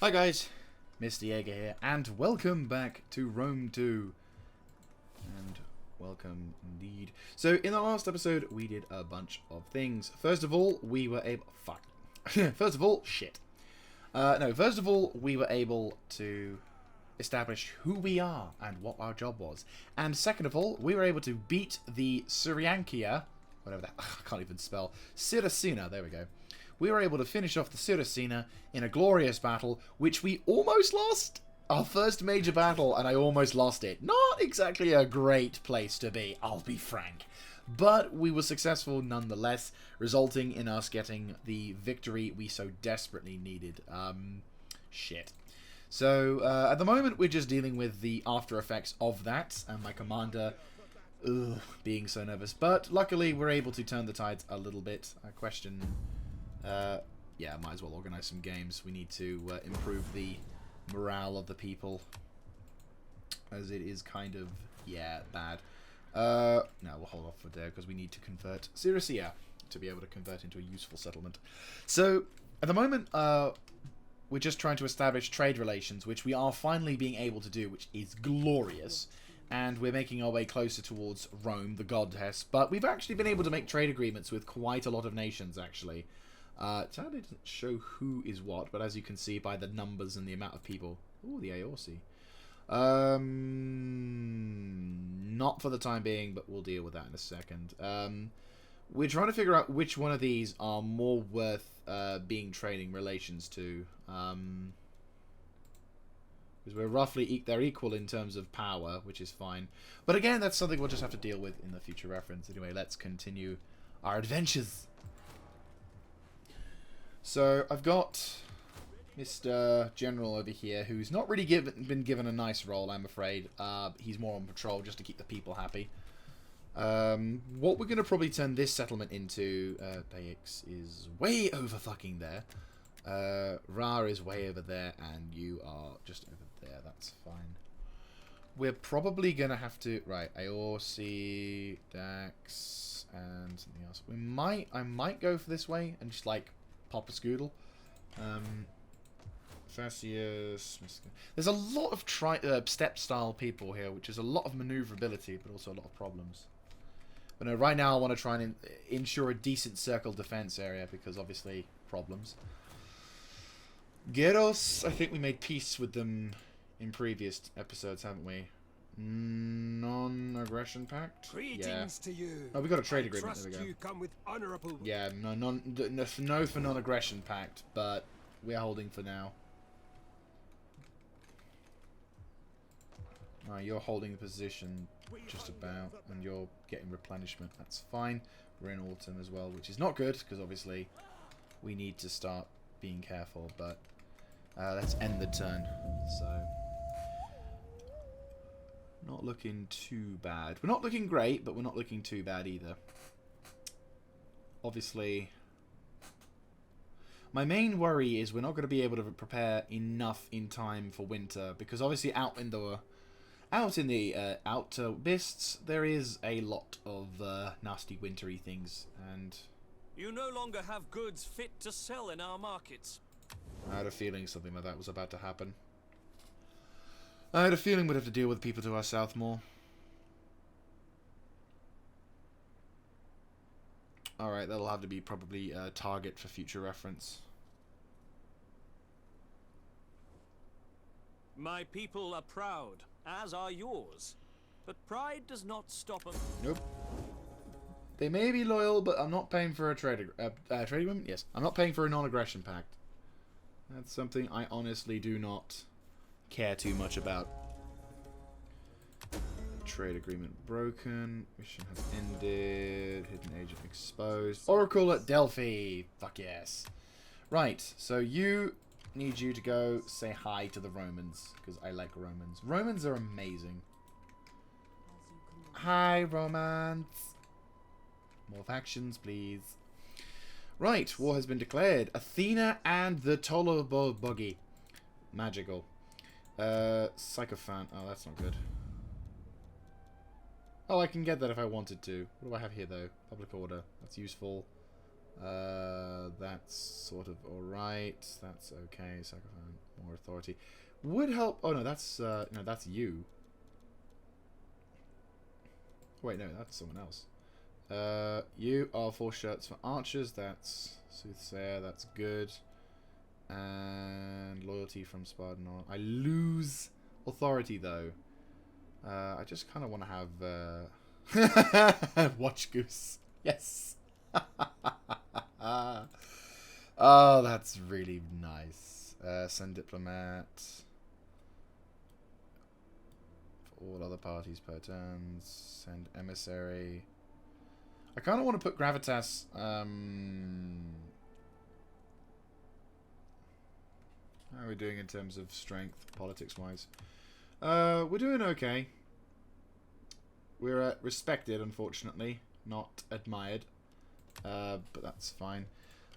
Hi guys, Mr. Jaeger here, and welcome back to Rome 2. And welcome indeed. So, in the last episode, we did a bunch of things. First of all, we were able... Fuck. First of all, shit. First of all, we were able to establish who we are and what our job was. And second of all, we were able to beat the Syriankia, whatever that... I can't even spell. Siracina, there we go. We were able to finish off the Siracina in a glorious battle, which we almost lost. Our first major battle, and I almost lost it. Not exactly a great place to be, I'll be frank. But we were successful nonetheless, resulting in us getting the victory we so desperately needed. Shit. So, at the moment, we're just dealing with the after effects of that, and my commander... being so nervous. But luckily, we're able to turn the tides a little bit. Yeah, might as well organize some games. We need to improve the morale of the people, as it is kind of, yeah, bad. No, we'll hold off for there, because we need to convert Siracina to be able to convert into a useful settlement. So, at the moment, we're just trying to establish trade relations, which we are finally being able to do, which is glorious. And we're making our way closer towards Rome, the goddess. But we've actually been able to make trade agreements with quite a lot of nations, actually. Sadly, it doesn't show who is what, but as you can see by the numbers and the amount of people... Ooh, the Aorsi. Not for the time being, but we'll deal with that in a second. We're trying to figure out which one of these are more worth being trading relations to. Because we're roughly... they're equal in terms of power, which is fine. But again, that's something we'll just have to deal with in the future reference. Anyway, let's continue our adventures. So, I've got Mr. General over here, who's not really been given a nice role, I'm afraid. He's more on patrol, just to keep the people happy. What we're going to probably turn this settlement into... Daix is way over fucking there. Ra is way over there, and you are just over there. That's fine. We're probably going to have to... Right, Aorsi, Dax, and something else. I might go for this way, and just, like... pop a scoodle. Facius. There's a lot of step style people here, which is a lot of maneuverability, but also a lot of problems. But no, right now I want to try and ensure a decent circle defense area, because obviously problems. Geros, I think we made peace with them in previous episodes, haven't we? Non-aggression pact. Greetings to you. Oh, we got a trade agreement. There we go. You come with honorable. Yeah, no for non-aggression pact, but we're holding for now. Alright, you're holding the position just about, and you're getting replenishment. That's fine. We're in autumn as well, which is not good, because obviously we need to start being careful, but let's end the turn. So... not looking too bad. We're not looking great, but we're not looking too bad either. Obviously, my main worry is we're not going to be able to prepare enough in time for winter, because obviously out in the outer mists there is a lot of nasty wintry things, and you no longer have goods fit to sell in our markets. I had a feeling something like that was about to happen. I had a feeling we'd have to deal with people to our south more. Alright, that'll have to be probably a target for future reference. My people are proud, as are yours. But pride does not stop them. Nope. They may be loyal, but I'm not paying for a trade agreement? Yes. I'm not paying for a non-aggression pact. That's something I honestly do not... care too much about. Trade agreement broken. Mission has ended. Hidden agent exposed. Oracle at Delphi. Fuck yes. Right, so need you to go say hi to the Romans, because I like Romans. Romans are amazing. Hi, Romans. More factions, please. Right, war has been declared. Athena and the Toloboghi. Magical. Sycophant. Oh, that's not good. Oh, I can get that if I wanted to. What do I have here, though? Public order. That's useful. That's sort of alright. That's okay. Sycophant. more authority. Would help. Oh no, that's no, that's you. Wait, no, that's someone else. You are 4 shirts for archers. That's soothsayer. That's good. And loyalty from Spartan. I lose authority though. I just kind of want to have watch goose. Yes. Oh, that's really nice. Send diplomat for all other parties per turn. Send emissary. I kind of want to put gravitas. How are we doing in terms of strength, politics-wise? We're doing okay. We're respected, unfortunately, not admired. But that's fine.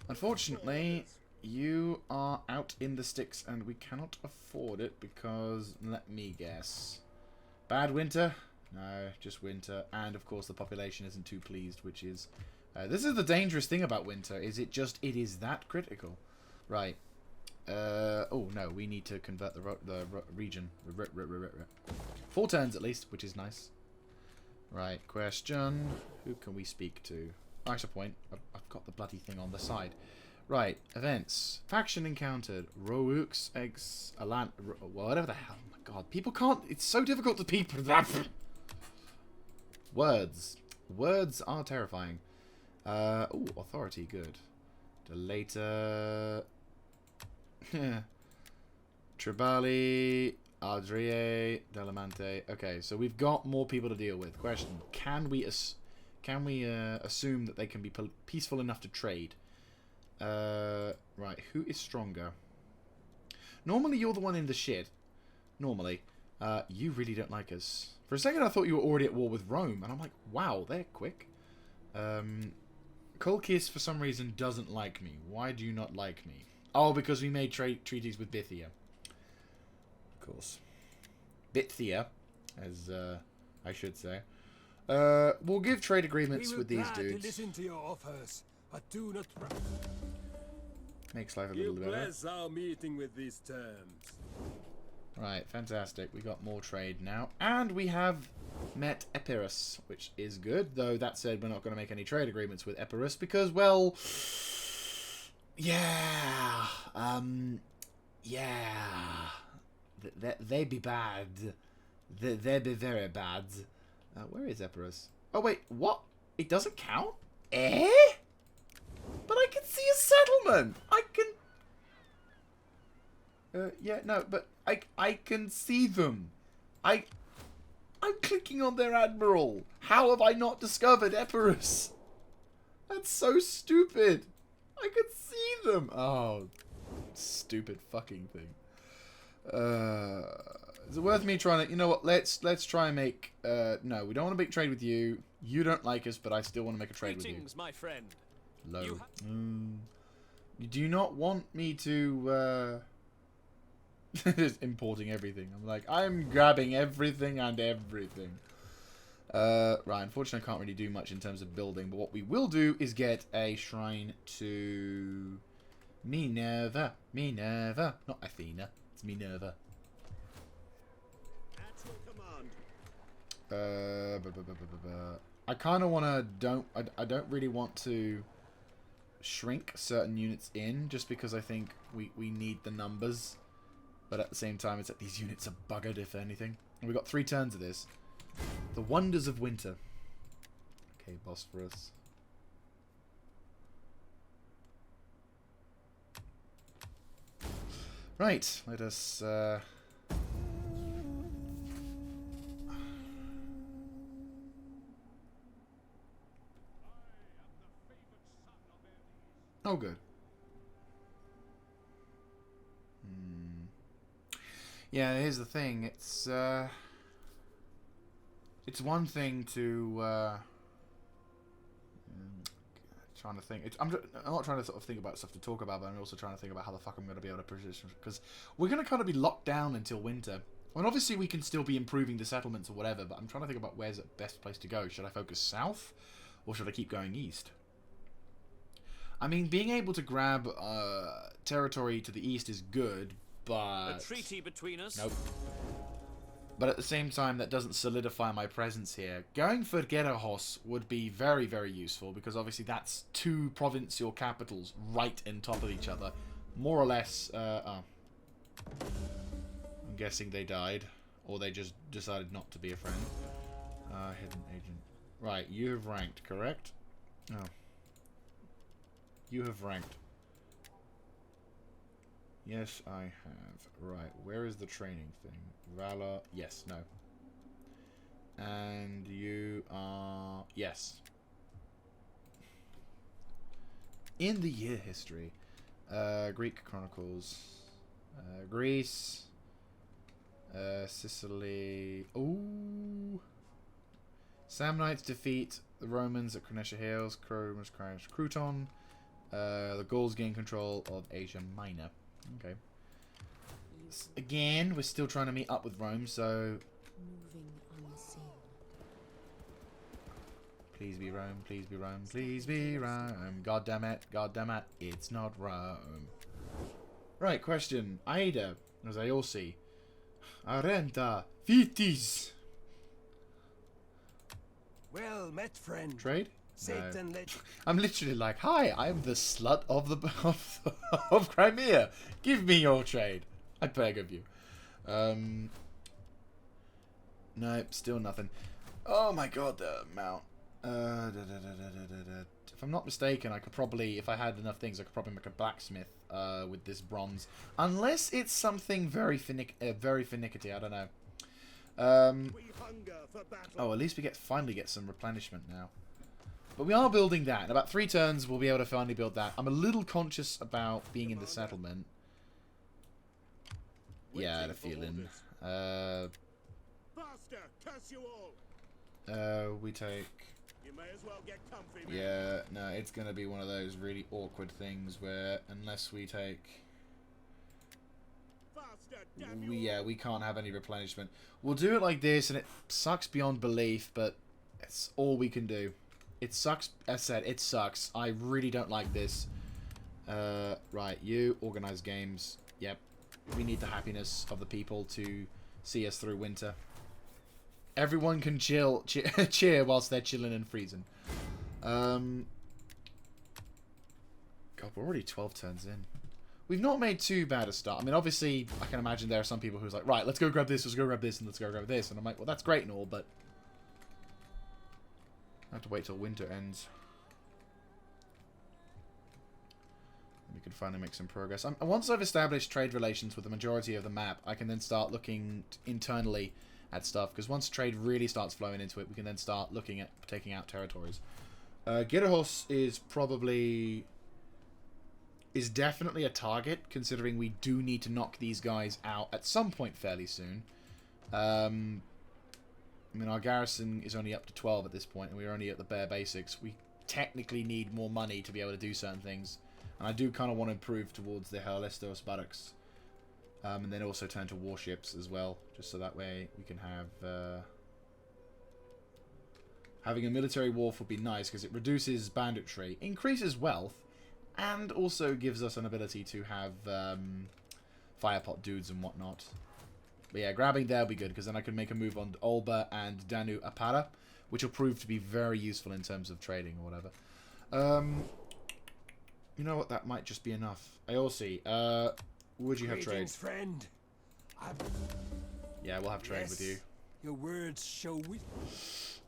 Unfortunately, you are out in the sticks, and we cannot afford it because, let me guess, bad winter? No, just winter. And, of course, the population isn't too pleased, which is... this is the dangerous thing about winter, is it is that critical. Right. Oh, no, we need to convert the region. 4 turns, at least, which is nice. Right, question. Who can we speak to? Nice point. I've got the bloody thing on the side. Right, events. Faction encountered. Roux, eggs, Alan... Whatever the hell. Oh my god, people can't... It's so difficult to people... Words. Words are terrifying. Oh, authority, good. Delator... Tribali... Adrie... Delamante... Okay, so we've got more people to deal with. Question. Can we assume that they can be peaceful enough to trade? Right, who is stronger? Normally you're the one in the shit. Normally. You really don't like us. For a second I thought you were already at war with Rome, and I'm like, wow, they're quick. Colchis for some reason doesn't like me. Why do you not like me? Oh, because we made treaties with Bithynia. Of course. Bithynia, as I should say. We'll give trade agreements with these dudes. Listen to your offers, but do not. Makes life a little better. Bless our meeting with these terms. Right, fantastic. We got more trade now, and we have met Epirus, which is good. Though that said, we're not going to make any trade agreements with Epirus because, well, yeah, yeah, they be bad. They be very bad. Where is Epirus? Oh, wait, what? It doesn't count? Eh? But I can see a settlement! I can... yeah, no, but I can see them. I'm clicking on their admiral. How have I not discovered Epirus? That's so stupid. I can see them. Oh, stupid fucking thing. Is it worth me trying to... You know what? Let's try and make... no, we don't want to make trade with you. You don't like us, but I still want to make a trade with you. Greetings, my friend. Low. Do you not want me to... Just importing everything. I'm like, I'm grabbing everything and everything. Right, unfortunately I can't really do much in terms of building, but what we will do is get a shrine to... Minerva. Minerva. Not Athena. It's Minerva. I kind of want to I don't really want to shrink certain units in just because I think we need the numbers, but at the same time it's that these units are buggered if anything. And we've got 3 turns of this. The wonders of winter. Okay, Bosphorus. Right, let us oh, good. Yeah, here's the thing. It's one thing to trying to think. I'm not trying to sort of think about stuff to talk about, but I'm also trying to think about how the fuck I'm going to be able to position, because we're going to kind of be locked down until winter. And obviously we can still be improving the settlements or whatever, but I'm trying to think about where's the best place to go. Should I focus south, or should I keep going east? I mean, being able to grab territory to the east is good, but... A treaty between us? Nope. But at the same time, that doesn't solidify my presence here. Going for Gerahos would be very, very useful, because obviously that's 2 provincial capitals right in top of each other. More or less, I'm guessing they died, or they just decided not to be a friend. Hidden agent. Right, you have ranked, correct? Oh. You have ranked. Yes, I have. Right, where is the training thing? Valor, yes, no. And you are... Yes. In the year history. Greek Chronicles. Greece. Sicily. Ooh. Samnites defeat the Romans at Cronesia Hills. Romans crash Crouton. The Gauls gain control of Asia Minor. Okay. Again, we're still trying to meet up with Rome, so... Moving unseen. Please be Rome, please be Rome, please be Rome. God damn it, it's not Rome. Right, question. Aida, as I all see. Arenta, Vitis. Well met, friend. Trade? Satan No. let... I'm literally like, hi, I'm the slut of the of Crimea. Give me your trade. I beg of you. Nope, still nothing. Oh my god, the amount. If I'm not mistaken, I could probably, if I had enough things, I could probably make a blacksmith with this bronze. Unless it's something very finicky, I don't know. We hunger for battle. Oh, at least we finally get some replenishment now. But we are building that. In about 3 turns, we'll be able to finally build that. I'm a little conscious about being in the settlement. Yeah, I had a feeling. Faster, curse you all. We take... You may as well get comfy, man. Yeah, no, it's going to be one of those really awkward things where unless we take... Faster, damn you all. we can't have any replenishment. We'll do it like this, and it sucks beyond belief, but it's all we can do. It sucks. As I said, it sucks. I really don't like this. Right, you organize games. Yep. We need the happiness of the people to see us through winter. Everyone can cheer whilst they're chilling and freezing. God, we're already 12 turns in. We've not made too bad a start. I mean, obviously, I can imagine there are some people who's like, right, let's go grab this, and let's go grab this. And I'm like, well, that's great and all, but I have to wait till winter ends. We can finally make some progress. Once I've established trade relations with the majority of the map, I can then start looking internally at stuff. Because once trade really starts flowing into it, we can then start looking at taking out territories. Gerahos is definitely a target, considering we do need to knock these guys out at some point fairly soon. I mean, our garrison is only up to 12 at this point, and we're only at the bare basics. We technically need more money to be able to do certain things. And I do kind of want to improve towards the Hellistos barracks. And then also turn to warships as well, just so that way we can have... having a military wharf would be nice, because it reduces banditry, increases wealth, and also gives us an ability to have firepot dudes and whatnot. But yeah, grabbing there will be good, because then I can make a move on Olba and Danu Apara, which will prove to be very useful in terms of trading or whatever. You know what? That might just be enough. Aorsi, would you have trade? Greetings, friend. Yeah, we'll have trade with you. Your words show wit.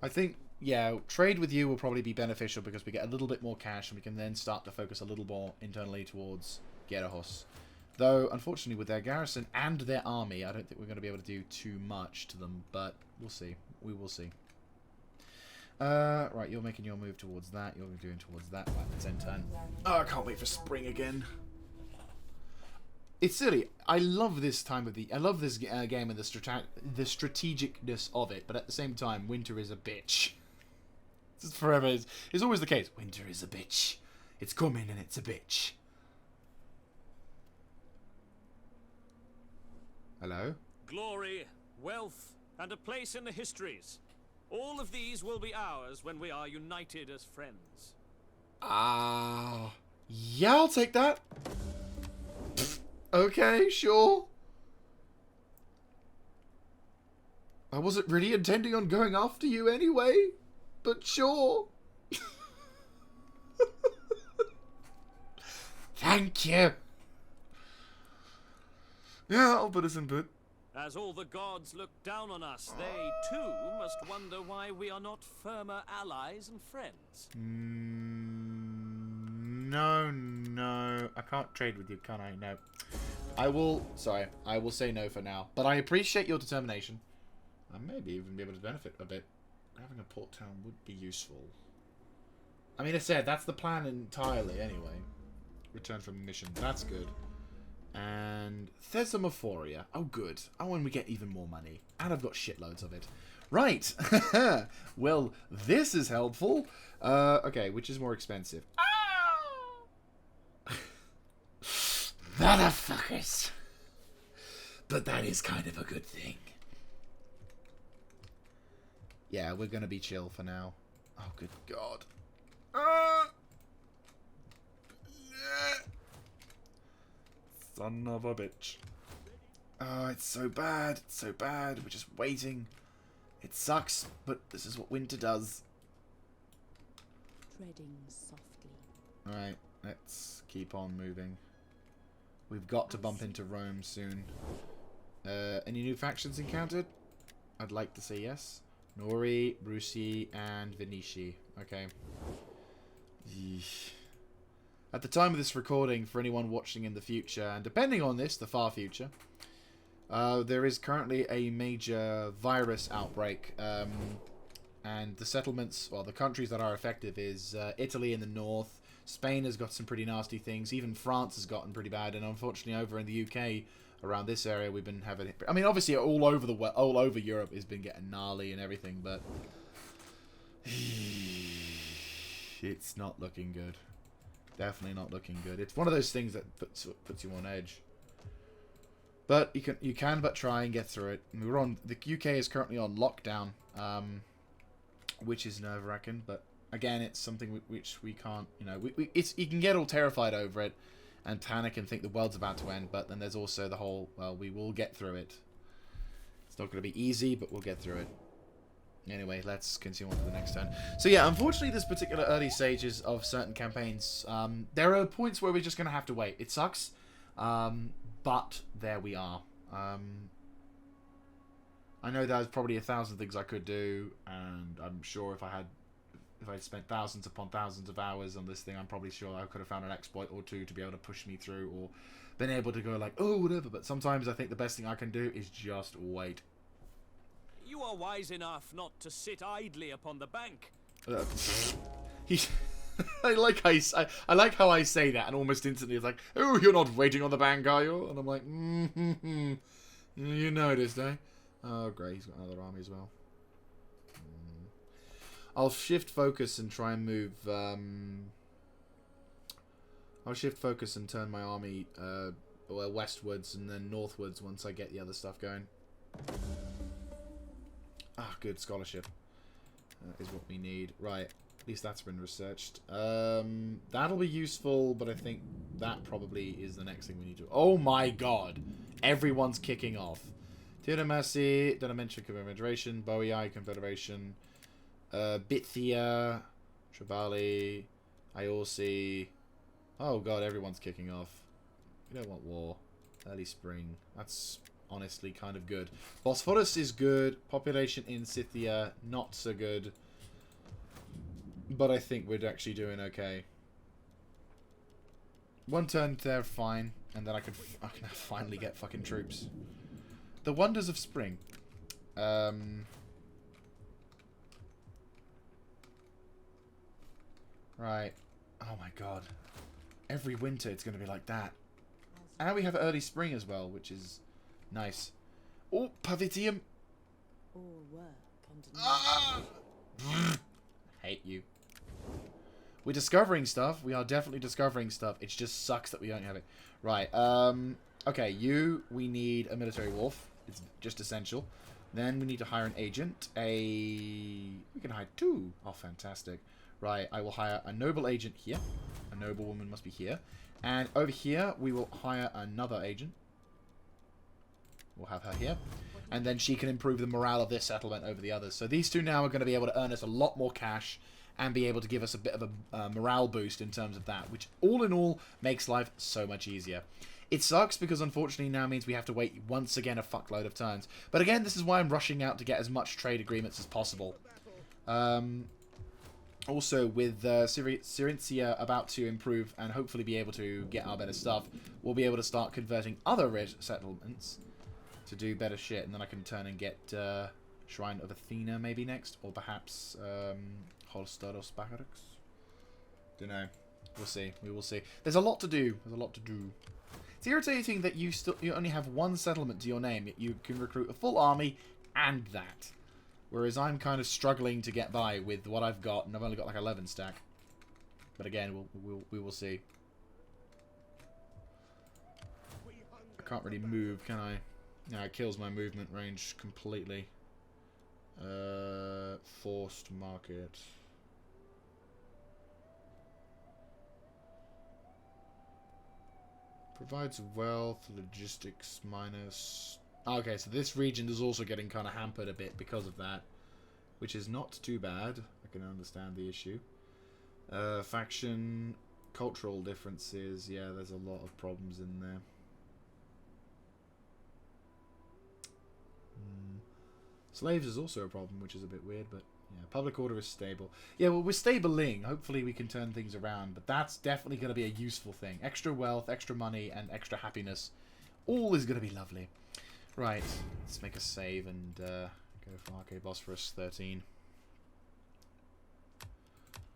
I think, yeah, trade with you will probably be beneficial because we get a little bit more cash and we can then start to focus a little more internally towards Gerahos. Though, unfortunately, with their garrison and their army, I don't think we're going to be able to do too much to them, but we'll see. We will see. Right, you're making your move towards that. You're doing towards that. Right, let's end turn. Oh, I can't wait for spring again. It's silly. I love this time of the... I love this game and the strategicness of it, but at the same time, winter is a bitch. It's forever. It's always the case. Winter is a bitch. It's coming and it's a bitch. Hello? Glory, wealth, and a place in the histories. All of these will be ours when we are united as friends. Yeah, I'll take that. Okay, sure. I wasn't really intending on going after you anyway, but sure. Thank you. Yeah, I'll put us in bed. As all the gods look down on us, they too must wonder why we are not firmer allies and friends. No. I can't trade with you, can I? No. I will say no for now. But I appreciate your determination. I maybe even be able to benefit a bit. Having a port town would be useful. I mean, I said, that's the plan entirely, anyway. Return from mission. That's good. And Thesmophoria. Oh, good. Oh, and we get even more money. And I've got shitloads of it. Right. Well, this is helpful. Okay, which is more expensive? Motherfuckers. But that is kind of a good thing. Yeah, we're going to be chill for now. Oh, good God. Son of a bitch. Oh, it's so bad. It's so bad. We're just waiting. It sucks, but this is what winter does. Treading softly. Alright, let's keep on moving. We've got to bump into Rome soon. Any new factions encountered? I'd like to say yes. Nori, Bruci, and Vinici. Okay. Yeesh. At the time of this recording, for anyone watching in the future, and depending on this, the far future, there is currently a major virus outbreak. And the settlements, well, the countries that are effective is Italy in the north. Spain has got some pretty nasty things. Even France has gotten pretty bad. And unfortunately, over in the UK, around this area, we've been having... I mean, obviously, all over Europe has been getting gnarly and everything, but... it's not looking good. Definitely not looking good. It's one of those things that puts you on edge. But you can but try and get through it. The UK is currently on lockdown, which is nerve-wracking. But again, it's something which we can't. You know, you can get all terrified over it and panic and think the world's about to end. But then there's also the whole, well, we will get through it. It's not going to be easy, but we'll get through it. Anyway, let's continue on to the next turn. So yeah, unfortunately, this particular early stages of certain campaigns, there are points where we're just going to have to wait. It sucks, but there we are. I know there's probably 1,000 things I could do, and I'm sure if I'd spent thousands upon thousands of hours on this thing, I'm probably sure I could have found an exploit or two to be able to push me through, or been able to go like, oh, whatever. But sometimes I think the best thing I can do is just wait. You are wise enough not to sit idly upon the bank. I like how I say that, and almost instantly it's like, oh, you're not waiting on the bank, are you? And I'm like, you noticed, eh? Oh, great, he's got another army as well. I'll shift focus and try and move. I'll shift focus and turn my army westwards and then northwards once I get the other stuff going. Ah, good scholarship. Is what we need. Right. At least that's been researched. That'll be useful, but I think that probably is the next thing we need to... Oh my god! Everyone's kicking off. Tiramasi, Dimension Confederation, Boii Confederation, Bithia, Trevali, Iorsi. Oh god, everyone's kicking off. We don't want war. Early spring. That's... honestly kind of good. Bosphorus is good. Population in Scythia, not so good. But I think we're actually doing okay. One turn there, fine. And then I can finally get fucking troops. The wonders of spring. Right. Oh my god. Every winter it's going to be like that. And we have early spring as well, which is... nice. Oh, Pavitium. All work and Hate you. We're discovering stuff. We are definitely discovering stuff. It just sucks that we don't have it. Right. Okay, we need a military wharf. It's just essential. Then we need to hire an agent. We can hire 2. Oh, fantastic. Right, I will hire a noble agent here. A noblewoman must be here. And over here, we will hire another agent. We'll have her here. And then she can improve the morale of this settlement over the others. So these two now are going to be able to earn us a lot more cash and be able to give us a bit of a morale boost in terms of that, which all in all makes life so much easier. It sucks because unfortunately now means we have to wait once again a fuckload of turns. But again, this is why I'm rushing out to get as much trade agreements as possible. Also, with Syrincia about to improve and hopefully be able to get our better stuff, we'll be able to start converting other rich settlements to do better shit. And then I can turn and get Shrine of Athena maybe next. Or perhaps Holstados Barracks. Don't know. We'll see. We will see. There's a lot to do. There's a lot to do. It's irritating that you only have one settlement to your name, yet you can recruit a full army and that. Whereas I'm kind of struggling to get by with what I've got, and I've only got like 11 stack. But again, we will see. I can't really move, can I? No, it kills my movement range completely. Forced market. Provides wealth, logistics minus... Okay, so this region is also getting kind of hampered a bit because of that. Which is not too bad. I can understand the issue. Faction, cultural differences. Yeah, there's a lot of problems in there. Slaves is also a problem, which is a bit weird, but... Yeah, public order is stable. Yeah, well, we're stabling. Hopefully we can turn things around. But that's definitely going to be a useful thing. Extra wealth, extra money, and extra happiness. All is going to be lovely. Right. Let's make a save and go for Arcade Bosphorus 13.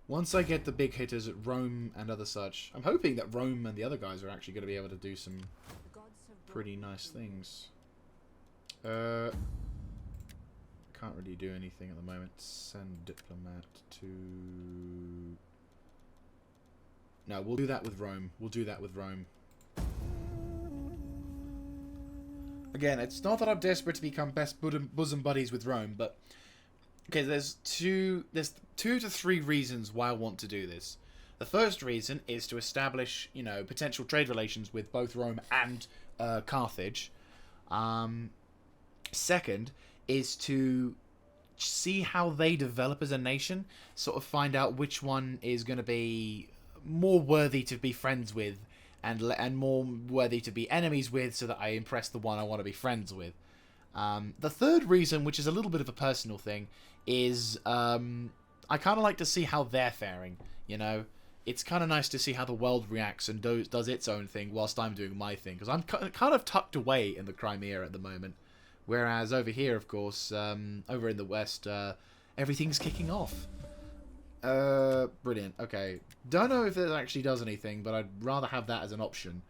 Once I get the big hitters at Rome and other such, I'm hoping that Rome and the other guys are actually going to be able to do some pretty nice things. Can't really do anything at the moment. Send diplomat to... No, we'll do that with Rome. We'll do that with Rome. Again, it's not that I'm desperate to become best bosom buddies with Rome, but... Okay, there's two to three reasons why I want to do this. The first reason is to establish, you know, potential trade relations with both Rome and Carthage. Second is to see how they develop as a nation, sort of find out which one is going to be more worthy to be friends with and more worthy to be enemies with, so that I impress the one I want to be friends with. The third reason, which is a little bit of a personal thing, is I kind of like to see how they're faring, you know? It's kind of nice to see how the world reacts and does its own thing whilst I'm doing my thing, because I'm kind of tucked away in the Crimea at the moment. Whereas over here, of course, over in the west, everything's kicking off. Brilliant. Okay. Don't know if it actually does anything, but I'd rather have that as an option.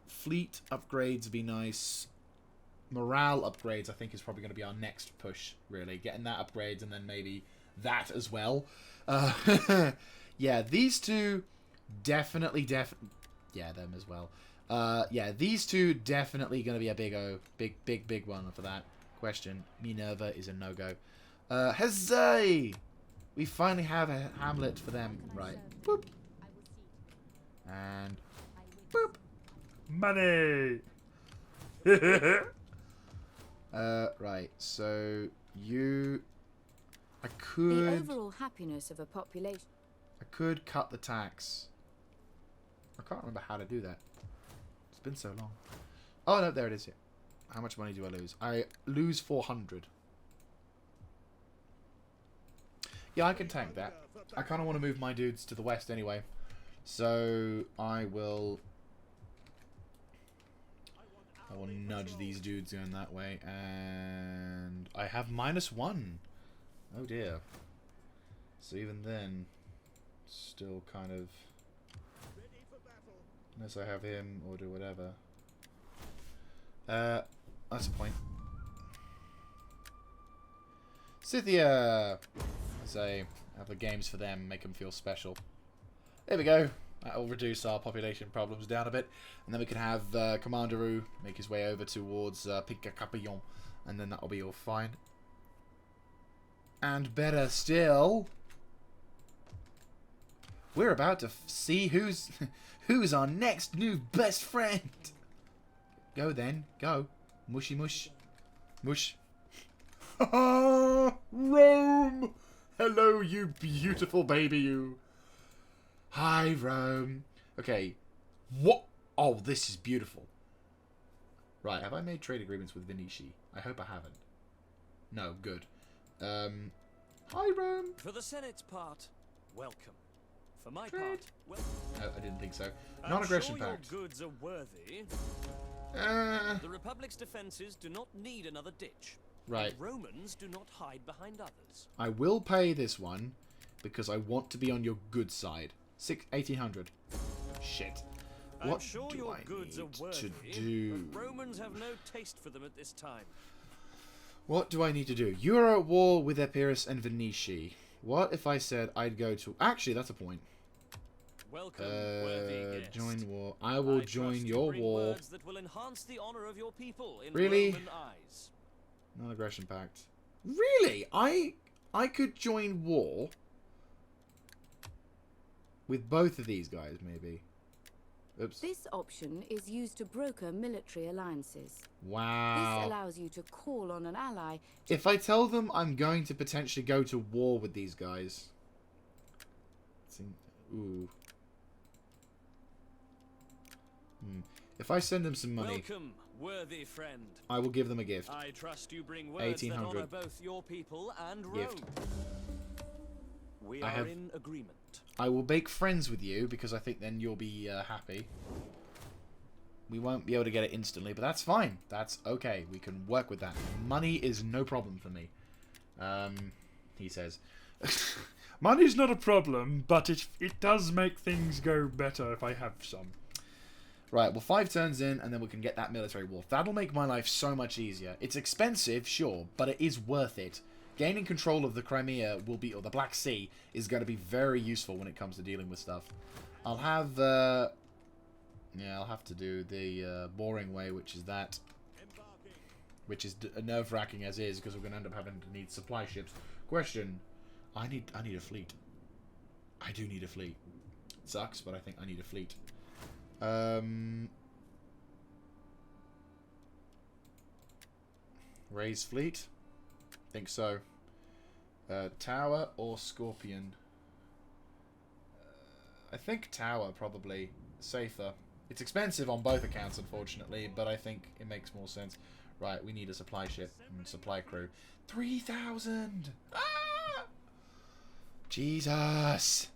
Fleet upgrades would be nice. Morale upgrades, I think, is probably going to be our next push, really. Getting that upgrades and then maybe that as well. Yeah, these two definitely yeah, them as well. Yeah, these two definitely going to be a big one for that question. Minerva is a no-go. Huzzay! We finally have a hamlet for them. Right. Boop. And boop. Money! Right, so you... I could... The overall happiness of a population... I could cut the tax. I can't remember how to do that. It's been so long. Oh, no, there it is here. How much money do I lose? I lose 400. Yeah, I can tank that. I kind of want to move my dudes to the west anyway. So, I will nudge these dudes going that way. And I have -1. Oh, dear. So, even then, still kind of... Unless I have him or do whatever. That's a point. Scythia! Say, have the games for them, make them feel special. There we go. That'll reduce our population problems down a bit. And then we can have Commanderoo make his way over towards Pica Capillon. And then that'll be all fine. And better still... We're about to see who's who's our next new best friend. Go then, go. Mushy mush. Mush. Rome! Hello, you beautiful baby, you. Hi, Rome. Okay. What? Oh, this is beautiful. Right, have I made trade agreements with Venice? I hope I haven't. No, good. Hi, Rome. For the Senate's part, welcome. For my Trade. part, well, No, I didn't think so. I'm Non-aggression sure pact. your goods are worthy. The Republic's defenses do not need another ditch. Right. And Romans do not hide behind others. I will pay this one because I want to be on your good side. 1800. Shit. I'm What sure do your I goods are need worthy, to do? but Romans have no taste for them at this time. What do I need to do? You're at war with Epirus and Venice. What if I said I'd go to... Actually, that's a point. Welcome, worthy guest. Join war. I will join trust you your bring war. words that will enhance the honor of your people in Really? Roman eyes. Non-aggression pact. Really? I could join war with both of these guys, maybe. Oops. This option is used to broker military alliances. Wow. This allows you to call on an ally. If I tell them I'm going to potentially go to war with these guys... Ooh. If I send them some money, Welcome, worthy friend. I will give them a gift. I trust you bring words that 1800. honor both your people and Gift. Rome. We I are have- in agreement. I will make friends with you because I think then you'll be happy. We won't be able to get it instantly, but that's fine. That's okay. We can work with that. Money is no problem for me. He says. Money's not a problem, but it does make things go better if I have some. Right, well, 5 turns in, and then we can get that military war. That'll make my life so much easier. It's expensive, sure, but it is worth it. Gaining control of the Crimea will be, or the Black Sea, is going to be very useful when it comes to dealing with stuff. I'll have, yeah, I'll have to do the boring way, which is that. Which is nerve-wracking as is, because we're going to end up having to need supply ships. Question. I need a fleet. I do need a fleet. It sucks, but I think I need a fleet. Raise fleet? Think so. Tower or Scorpion? I think Tower, probably. Safer. It's expensive on both accounts, unfortunately, but I think it makes more sense. Right, we need a supply ship and supply crew. 3,000! Ah! Jesus!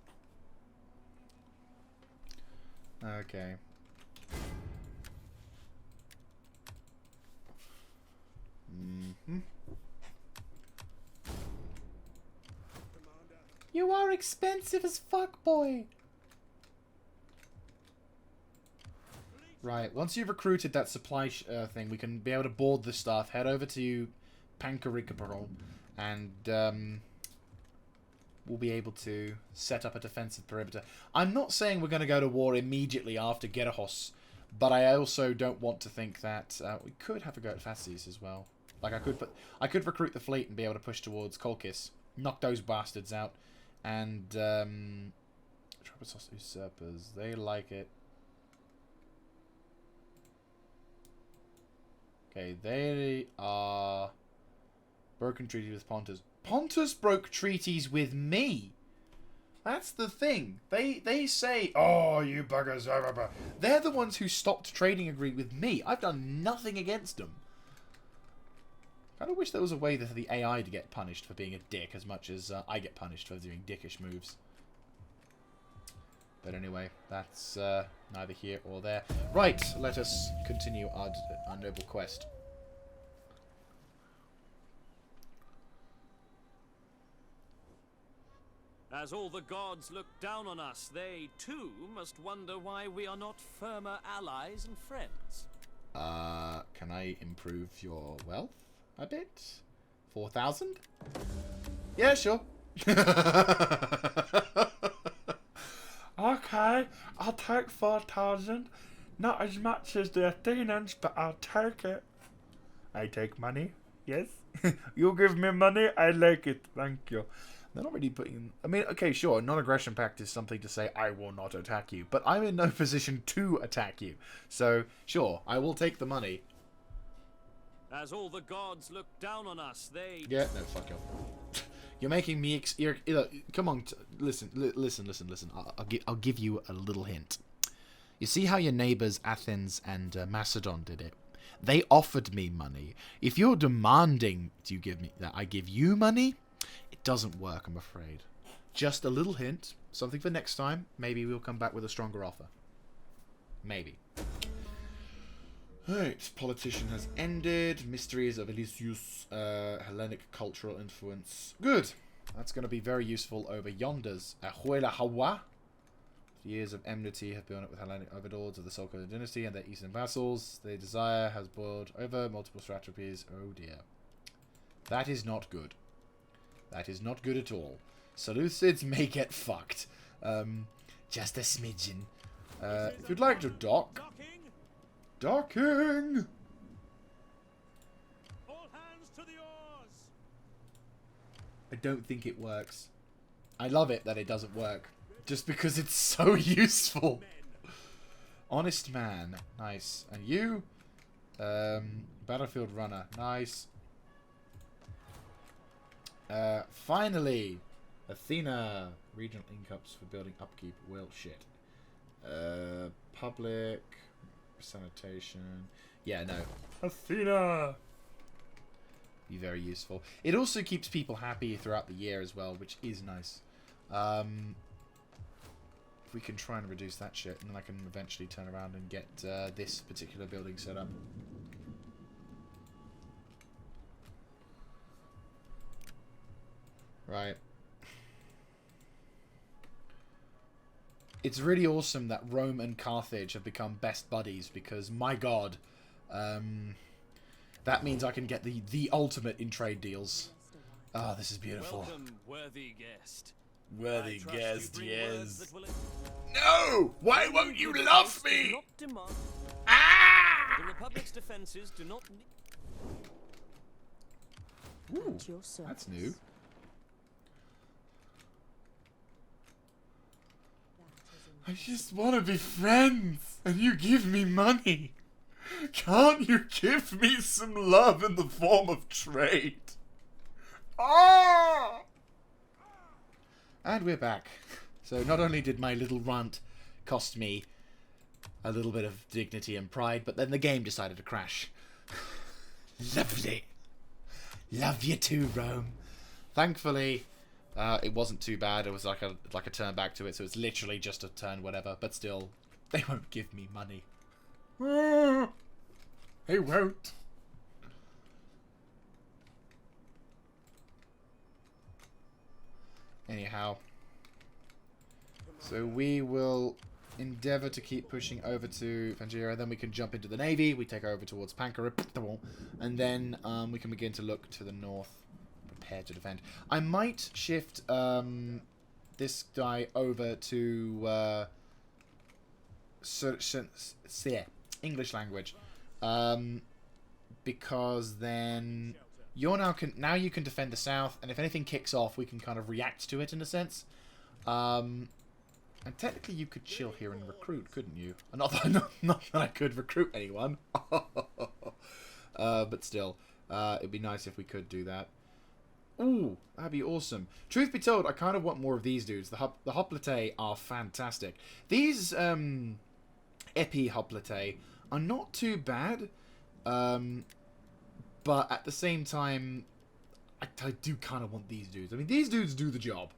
Okay. You are expensive as fuck, boy! Right, once you've recruited that supply thing, we can be able to board the stuff, head over to Pancaricapron, and we'll be able to set up a defensive perimeter. I'm not saying we're going to go to war immediately after Gerahos, but I also don't want to think that we could have a go at Fasces as well. Like I could recruit the fleet and be able to push towards Colchis, knock those bastards out, and Tropisos usurpers, they like it. Okay, they are broken treaties with Pontus. Pontus broke treaties with me. That's the thing. They say, oh, you buggers. Blah, blah, blah. They're the ones who stopped trading agreement with me. I've done nothing against them. I kind of wish there was a way for the AI to get punished for being a dick as much as I get punished for doing dickish moves. But anyway, that's neither here or there. Right, let us continue our noble quest. As all the gods look down on us, they too must wonder why we are not firmer allies and friends. Can I improve your wealth a bit? 4,000? Yeah, sure. Okay, I'll take 4,000. Not as much as the Athenians, but I'll take it. I take money, yes? You give me money, I like it, thank you. They're not really putting... I mean, okay, sure, a non-aggression pact is something to say, I will not attack you. But I'm in no position to attack you. So, sure, I will take the money. As all the gods look down on us, they... Yeah, no, fuck off. You're making me... come on, listen. I'll give you a little hint. You see how your neighbours Athens and Macedon did it? They offered me money. If you're demanding to give me that I give you money, it doesn't work, I'm afraid. Just a little hint. Something for next time. Maybe we'll come back with a stronger offer. Maybe. Alright, politician has ended. Mysteries of Elysius. Hellenic cultural influence. Good. That's going to be very useful over yonders. Ahuela Hawa. Years of enmity have built up with Hellenic overlords of the Solco dynasty and their eastern vassals. Their desire has boiled over multiple satrapies. Oh dear. That is not good. That is not good at all. Seleucids may get fucked. Just a smidgen. If you'd like to dock... Docking! All hands to the oars. I don't think it works. I love it that it doesn't work. Just because it's so useful. Honest man. Nice. And you? Battlefield runner. Nice. Finally. Athena. Regional incomes for building upkeep. Well, shit. Public. Sanitation. Yeah, no. Athena! Be very useful. It also keeps people happy throughout the year as well, which is nice. If we can try and reduce that shit, and then I can eventually turn around and get this particular building set up. Right. It's really awesome that Rome and Carthage have become best buddies because, my god, that means I can get the ultimate in trade deals. Ah, this is beautiful. Welcome, worthy guest. Worthy I trust guest, you bring words yes. that will- No! Why won't you love me? Not demand. Ah! The Republic's defenses do not need... Ooh, At your service. that's new. I just want to be friends, and you give me money. Can't you give me some love in the form of trade? Ah! And we're back. So not only did my little rant cost me a little bit of dignity and pride, but then the game decided to crash. Lovely. Love you too, Rome. Thankfully, it wasn't too bad. It was like a turn back to it, so it's literally just a turn whatever. But still, they won't give me money. They won't. Anyhow, so we will endeavour to keep pushing over to Fangira, then we can jump into the navy, we take over towards Pankara, and then we can begin to look to the north, prepare to defend. I might shift this guy over to English language, because then you're now you can defend the south, and if anything kicks off, we can kind of react to it in a sense. And technically, you could chill here and recruit, couldn't you? Not that I could recruit anyone, but still, it'd be nice if we could do that. Ooh, that'd be awesome. Truth be told, I kind of want more of these dudes. The hoplite are fantastic. These epi hoplite are not too bad. But at the same time, I do kind of want these dudes. I mean, these dudes do the job.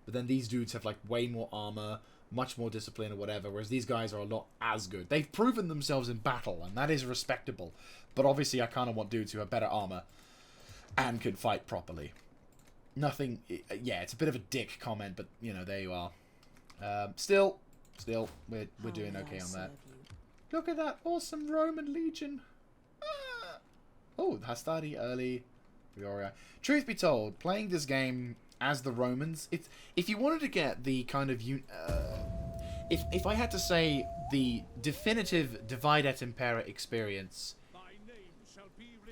But then these dudes have, like, way more armor, much more discipline or whatever, whereas these guys are not as good. They've proven themselves in battle, and that is respectable. But obviously, I kind of want dudes who have better armor and can fight properly. Nothing... Yeah, it's a bit of a dick comment, but, you know, there you are. Still, we're doing okay on that. Look at that awesome Roman legion. Oh, Hastati early. Fioria. Truth be told, playing this game as the Romans, if you wanted to get the kind of if I had to say the definitive Divide et Impera experience,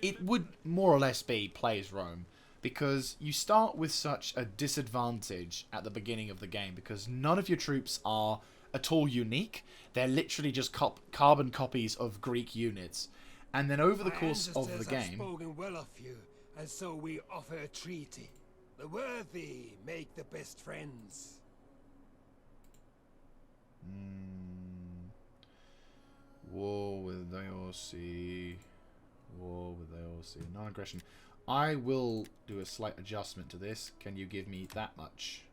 it would more or less be play as Rome. because you start with such a disadvantage at the beginning of the game because none of your troops are at all unique. They're literally just carbon copies of Greek units. And then over the course of the game... spoken well of you, and so we offer a treaty. The worthy make the best friends. War with Aorsi. War with Aorsi. Non-aggression. I will do a slight adjustment to this. Can you give me that much?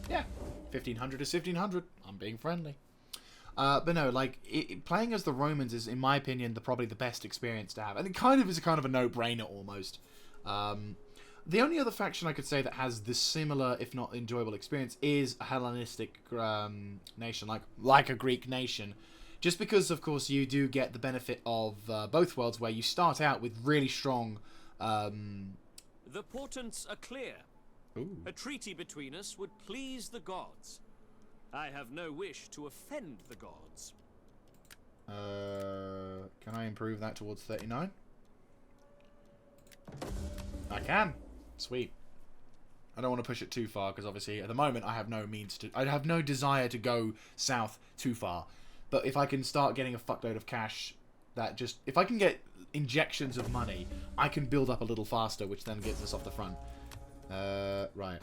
Yeah. 1500 is 1500. I'm being friendly. But no, like, playing as the Romans is, in my opinion, probably the best experience to have. And it kind of is a kind of a no-brainer, almost. The only other faction I could say that has this similar, if not enjoyable experience, is a Hellenistic nation, like a Greek nation. Just because, of course, you do get the benefit of both worlds, where you start out with really strong... The portents are clear. Ooh. A treaty between us would please the gods. I have no wish to offend the gods. Can I improve that towards 39? I can. Sweet. I don't want to push it too far, because obviously, at the moment, I have no means to... I have no desire to go south too far. But if I can start getting a fuckload of cash, that just... If I can get injections of money, I can build up a little faster, which then gets us off the front. Right.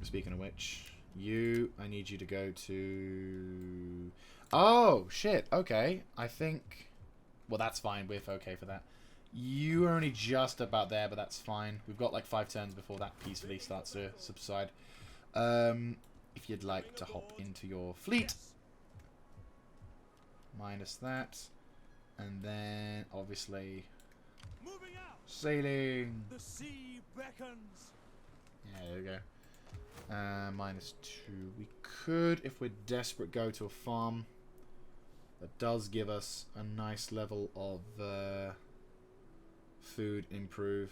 Speaking of which, I need you to go to... Oh, shit. Okay. I think... Well, that's fine. We're okay for that. You are only just about there, but that's fine. We've got like 5 turns before that peacefully starts to subside. If you'd like to hop into your fleet. Minus that. And then, obviously, Moving out. sailing. The sea beckons. Yeah, there we go. Minus 2. We could, if we're desperate, go to a farm. That does give us a nice level of food improve.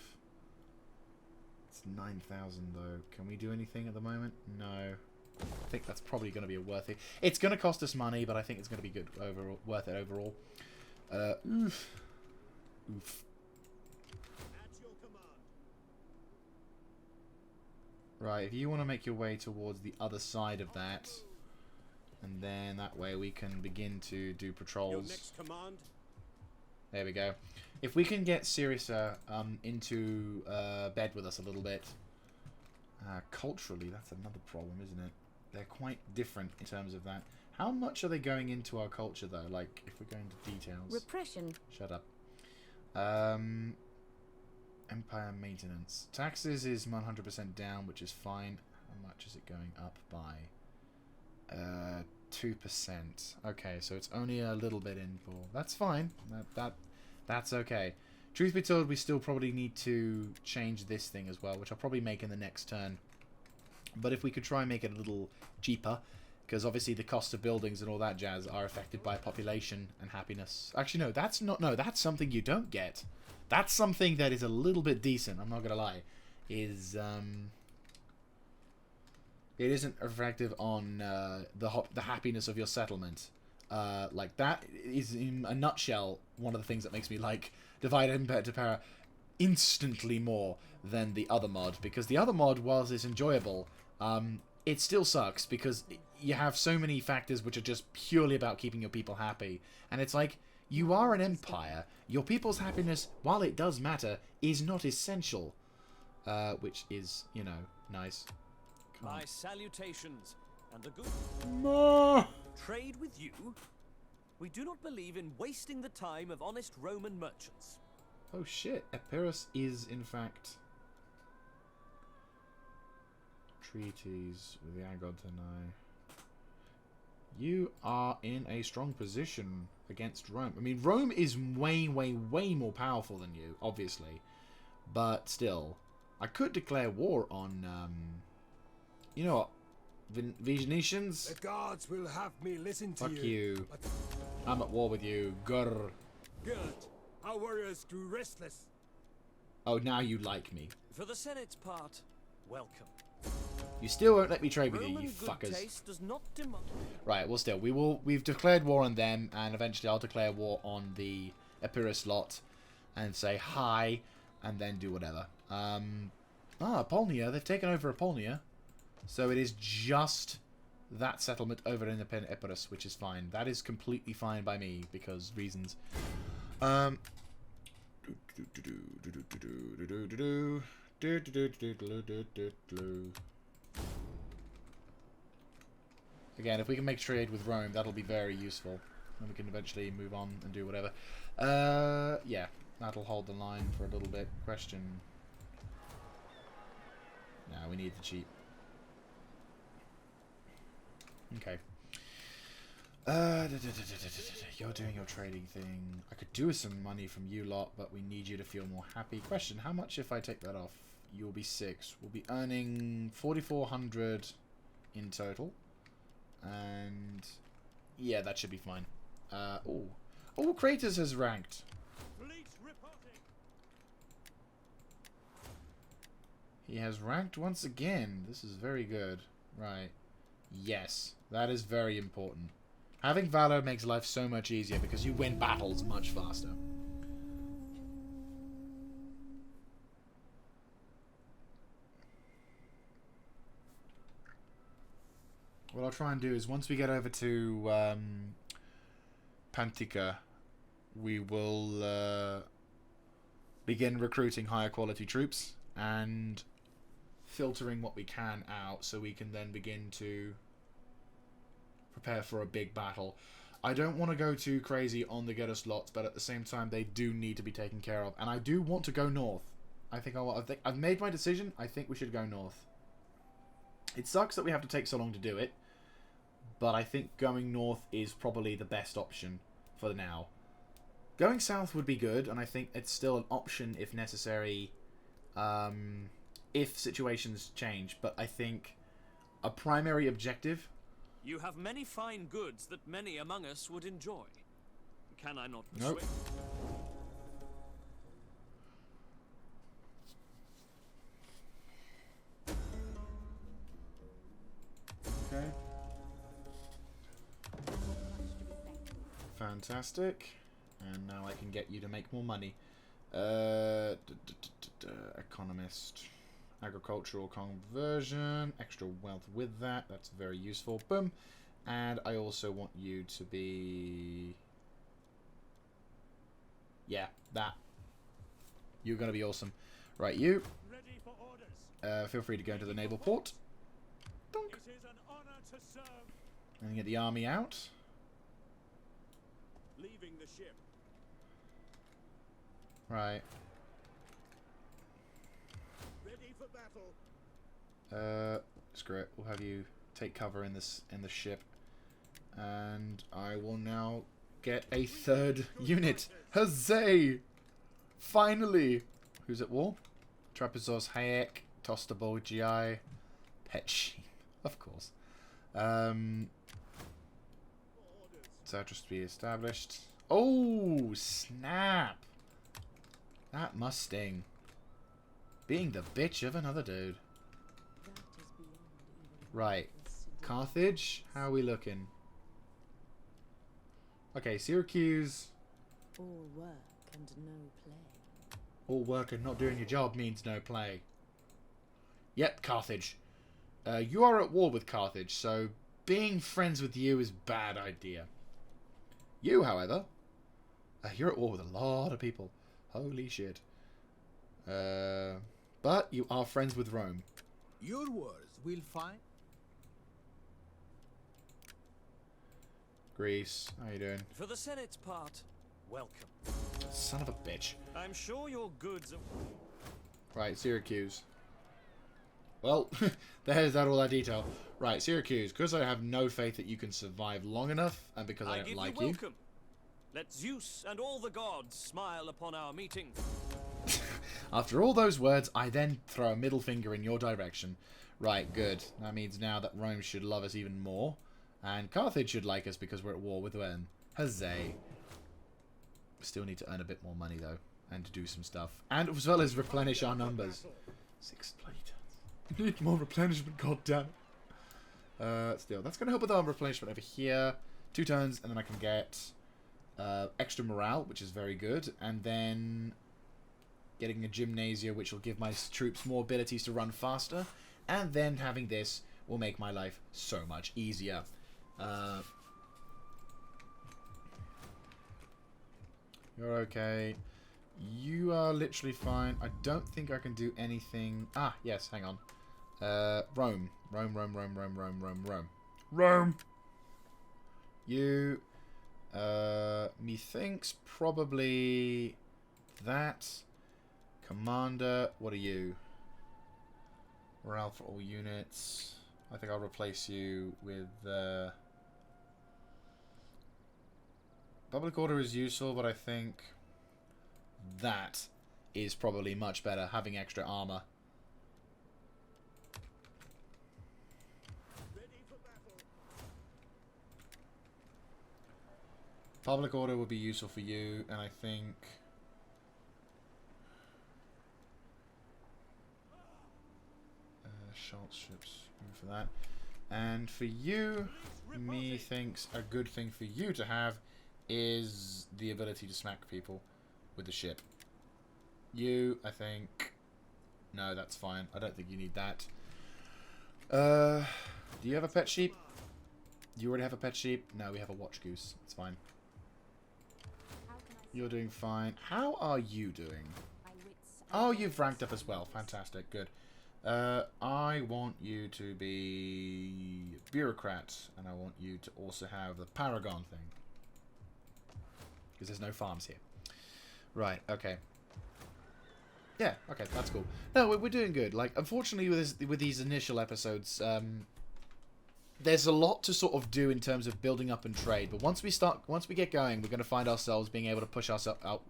It's 9,000 though. Can we do anything at the moment? No. I think that's probably going to be worth it. It's going to cost us money, but I think it's going to be good overall, worth it overall. Oof. Oof. At your command. Right, if you want to make your way towards the other side of that, and then that way we can begin to do Your patrols. next command. There we go. If we can get Syriza into bed with us a little bit. Culturally, that's another problem, isn't it? They're quite different in terms of that. How much are they going into our culture, though? Like, if we're going to details. Repression. Shut up. Empire maintenance. Taxes is 100% down, which is fine. How much is it going up by? 2%. Okay, so it's only a little bit in for... That's fine. That's okay. Truth be told, we still probably need to change this thing as well, which I'll probably make in the next turn. But if we could try and make it a little cheaper, because obviously the cost of buildings and all that jazz are affected by population and happiness. Actually, no, that's not... No, that's something you don't get. That's something that is a little bit decent, I'm not going to lie. Is... It isn't effective on the happiness of your settlement. Like, that is, in a nutshell, one of the things that makes me like Divide Impera instantly more than the other mod. Because the other mod, whilst it's enjoyable, it still sucks because you have so many factors which are just purely about keeping your people happy. And it's like, you are an empire. Your people's happiness, while it does matter, is not essential. Which is, you know, nice. My salutations and a good No. trade with you. We do not believe in wasting the time of honest Roman merchants. Oh shit, Epirus is in fact treaties with the Agotanai. You are in a strong position against Rome. I mean, Rome is way, way, way more powerful than you, obviously. But still, I could declare war on, you know what, Venetians? The gods will have me listen to Fuck you. But I'm at war with you. Grr. good. Our warriors grew restless. Oh, now you like me. For the Senate's part, welcome. You still won't let me trade with you, Roman you good fuckers. taste does not demand. Right, well still, we've declared war on them, and eventually I'll declare war on the Epirus lot, and say hi, and then do whatever. Apolnia. They've taken over Apolnia. So it is just that settlement over in Epirus, which is fine. That is completely fine by me, because reasons. Again, if we can make trade with Rome, that'll be very useful. And we can eventually move on and do whatever. Yeah, that'll hold the line for a little bit. Question. No, we need the cheap. Okay. You're doing your trading thing. I could do with some money from you lot, but we need you to feel more happy. Question, how much if I take that off? You'll be 6. We'll be earning 4,400 in total. And yeah, that should be fine. Oh, Kratos has ranked. Fleet reporting. He has ranked once again. This is very good. Right. Yes, that is very important. Having Valor makes life so much easier because you win battles much faster. What I'll try and do is once we get over to Pantica, we will begin recruiting higher quality troops and filtering what we can out so we can then begin to prepare for a big battle. I don't want to go too crazy on the getter slots, but at the same time they do need to be taken care of. And I do want to go north. I think I've made my decision. I think we should go north. It sucks that we have to take so long to do it, but I think going north is probably the best option for now. Going south would be good, and I think it's still an option if necessary, if situations change. But I think a primary objective... You have many fine goods that many among us would enjoy. Can I not persuade? Nope. Okay. Fantastic. And now I can get you to make more money. Economist. Agricultural conversion. Extra wealth with that. That's very useful. Boom. And I also want you to be... Yeah, that. You're going to be awesome. Right, you. Ready for orders. Feel free to go into the naval port. Donk. It is an honor to serve. And get the army out. Leaving the ship. Right. Ready for battle. Screw it. We'll have you take cover in the ship, and I will now get a third unit. Huzzay! Finally. Who's at war? Trapezos Hayek, Tostable GI, Pet Sheep, of course. Satrus to be established. Oh snap! That must sting. Being the bitch of another dude. Right. Carthage, how are we looking? Okay, Syracuse. All work and no play. All work and not doing your job means no play. Yep, Carthage. You are at war with Carthage, so being friends with you is a bad idea. You, however, you're at war with a lot of people. Holy shit. But you are friends with Rome. Your words will find. Greece, how you doing? For the Senate's part, welcome. Son of a bitch. I'm sure your goods are... Right, Syracuse. Well, there's all that detail. Right, Syracuse, because I have no faith that you can survive long enough, and because I don't give like you you... welcome. Let Zeus and all the gods smile upon our meeting. After all those words, I then throw a middle finger in your direction. Right, good. That means now that Rome should love us even more. And Carthage should like us because we're at war with them. Huzzay. We still need to earn a bit more money, though. And to do some stuff. And as well as replenish our numbers. 6 bloody turns. We need more replenishment, goddammit. Still, that's going to help with our replenishment over here. 2 turns, and then I can get extra morale, which is very good. And then... getting a gymnasia, which will give my troops more abilities to run faster, and then having this will make my life so much easier. You're okay. You are literally fine. I don't think I can do anything. Ah, yes, hang on. Rome. Rome. You, methinks probably that. Commander, what are you? Morale for all units. I think I'll replace you with, Public order is useful, but I think that is probably much better, having extra armor. Public order would be useful for you, and I think... Schultz ships, move for that. And for you, methinks a good thing for you to have is the ability to smack people with the ship. You, I think... No, that's fine. I don't think you need that. Do you have a pet sheep? Do you already have a pet sheep? No, we have a watch goose. It's fine. You're doing fine. How are you doing? Oh, you've ranked up as well. Fantastic. Good. I want you to be bureaucrat, and I want you to also have the paragon thing. Because there's no farms here. Right, okay. Yeah, okay, that's cool. No, we're doing good. Like, unfortunately, with these initial episodes, there's a lot to sort of do in terms of building up and trade. But once we get going, we're going to find ourselves being able to push ourselves out.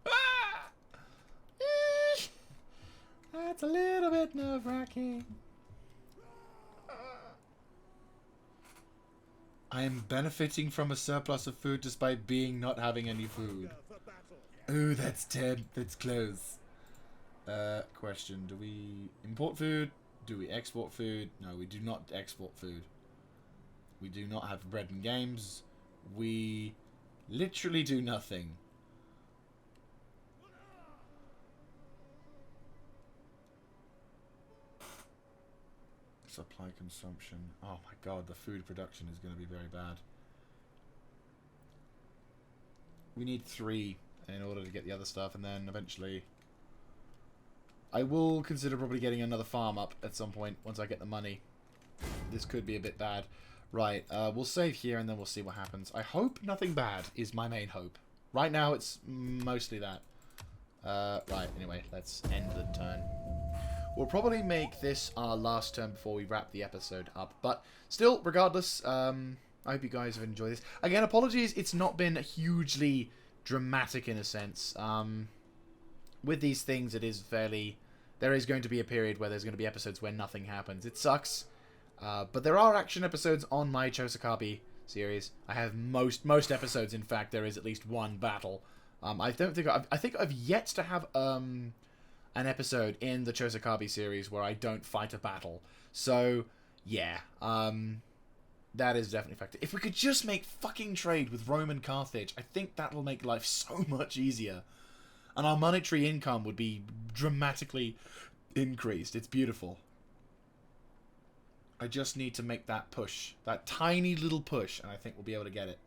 That's a little bit nerve-wracking. I am benefiting from a surplus of food despite not having any food. Ooh, that's close. Question. Do we import food? Do we export food? No, we do not export food. We do not have bread and games. We literally do nothing. Supply consumption. Oh my god, the food production is going to be very bad. We need 3 in order to get the other stuff, and then eventually I will consider probably getting another farm up at some point once I get the money. This could be a bit bad. Right, we'll save here and then we'll see what happens. I hope nothing bad is my main hope. Right now it's mostly that. Right, anyway, let's end the turn. We'll probably make this our last turn before we wrap the episode up. But still, regardless, I hope you guys have enjoyed this. Again, apologies, it's not been hugely dramatic in a sense. With these things, it is fairly... There is going to be a period where there's going to be episodes where nothing happens. It sucks. But there are action episodes on my Chosakabi series. I have most episodes, in fact, there is at least one battle. I think I've yet to have an episode in the Chosakabi series where I don't fight a battle. So, yeah. That is definitely a factor. If we could just make fucking trade with Rome and Carthage, I think that will make life so much easier. And our monetary income would be dramatically increased. It's beautiful. I just need to make that push. That tiny little push, and I think we'll be able to get it.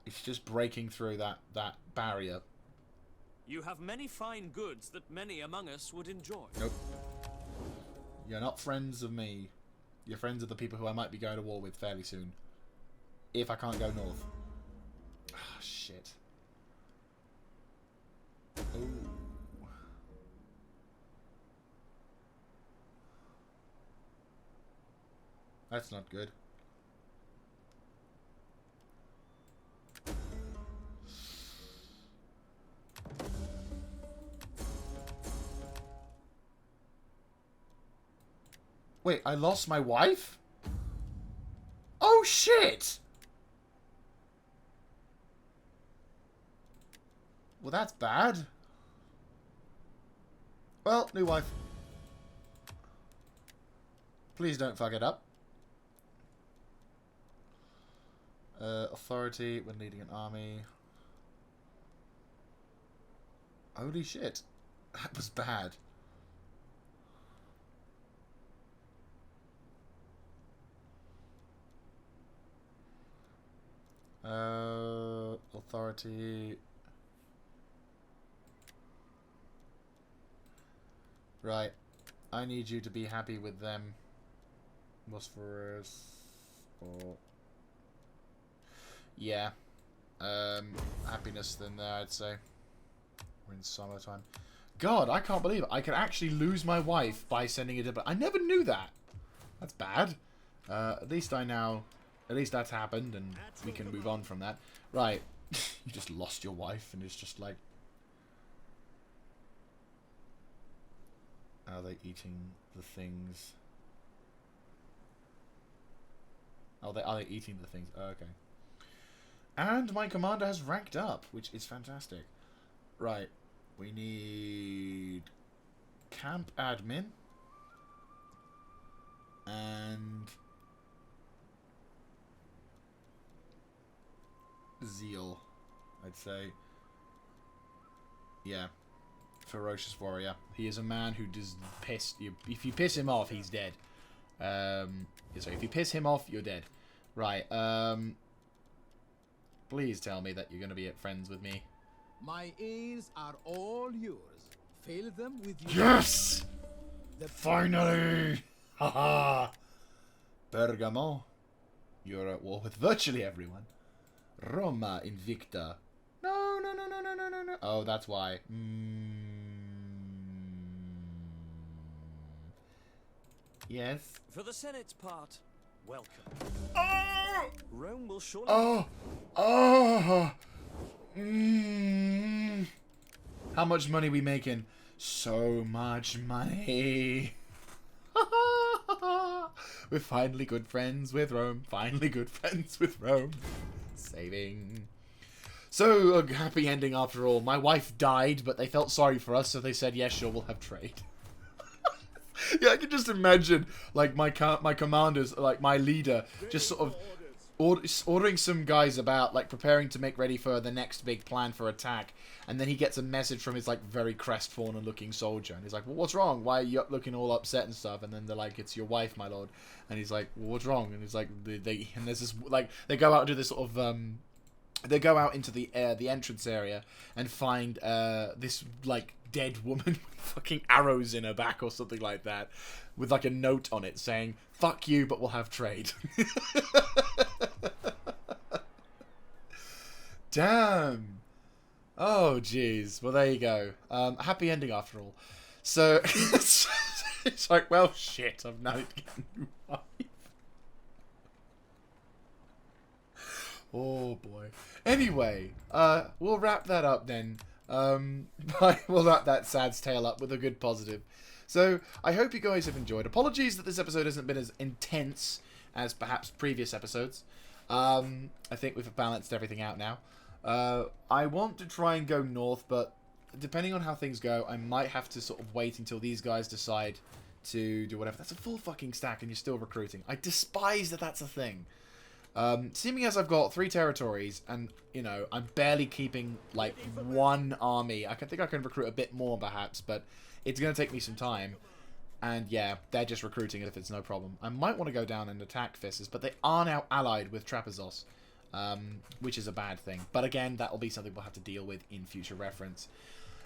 It's just breaking through that barrier. You have many fine goods that many among us would enjoy. Nope. You're not friends of me. You're friends of the people who I might be going to war with fairly soon. If I can't go north. Ah, shit. Ooh. That's not good. Wait, I lost my wife? Oh shit! Well, that's bad. Well, new wife. Please don't fuck it up. Authority when leading an army. Holy shit. That was bad. Authority. Right. I need you to be happy with them. Phosphorus. Or... yeah. Happiness then there, I'd say. We're in summertime. God, I can't believe it. I can actually lose my wife by sending it to... I never knew that. That's bad. At least I now... At least that's happened, and we can move on from that. Right. You just lost your wife, and it's just like... Are they eating the things? Oh, are they eating the things? Oh, okay. And my commander has ranked up, which is fantastic. Right. We need... camp admin. And... zeal, I'd say. Yeah. Ferocious warrior. He is a man who does piss... if you piss him off, he's dead. Sorry, if you piss him off, you're dead. Right, please tell me that you're going to be friends with me. My ears are all yours. Fill them with your... Yes! Finally! Haha! Bergamo. You're at war with virtually everyone. Roma Invicta. No. Oh, that's why. Yes. For the Senate's part, welcome. Oh! Rome will surely... How much money we making? So much money. We're finally good friends with Rome. Finally good friends with Rome. Saving. So, a happy ending after all. My wife died, but they felt sorry for us, so they said, yes, sure, we'll have trade. Yeah, I can just imagine, like, my commanders, like, my leader, just sort of ordering some guys about, like, preparing to make ready for the next big plan for attack, and then he gets a message from his, like, very crestfallen looking soldier, and he's like, well, what's wrong? Why are you looking all upset and stuff? And then they're like, it's your wife, my lord. And he's like, well, what's wrong? And he's like, and there's this, like, they go out and do this sort of, they go out into the entrance area and find, this, like, dead woman with fucking arrows in her back or something like that, with, like, a note on it saying, fuck you, but we'll have trade. Damn. Oh, jeez. Well, there you go. Happy ending after all. So, it's like, well, shit, I've now getting a new wife. Oh, boy. Anyway, we'll wrap that up then. We'll wrap that sad tale up with a good positive. So, I hope you guys have enjoyed. Apologies that this episode hasn't been as intense as perhaps previous episodes. I think we've balanced everything out now. I want to try and go north, but depending on how things go, I might have to sort of wait until these guys decide to do whatever. That's a full fucking stack and you're still recruiting. I despise that that's a thing. Seeming as I've got 3 territories and, you know, I'm barely keeping, like, 1 army. I think I can recruit a bit more, perhaps, but it's going to take me some time. And, yeah, they're just recruiting it if it's no problem. I might want to go down and attack Fisses, but they are now allied with Trapezoes, which is a bad thing. But, again, that will be something we'll have to deal with in future reference.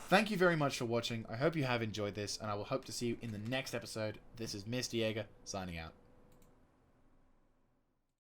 Thank you very much for watching. I hope you have enjoyed this, and I will hope to see you in the next episode. This is Mr. Jaeger, signing out.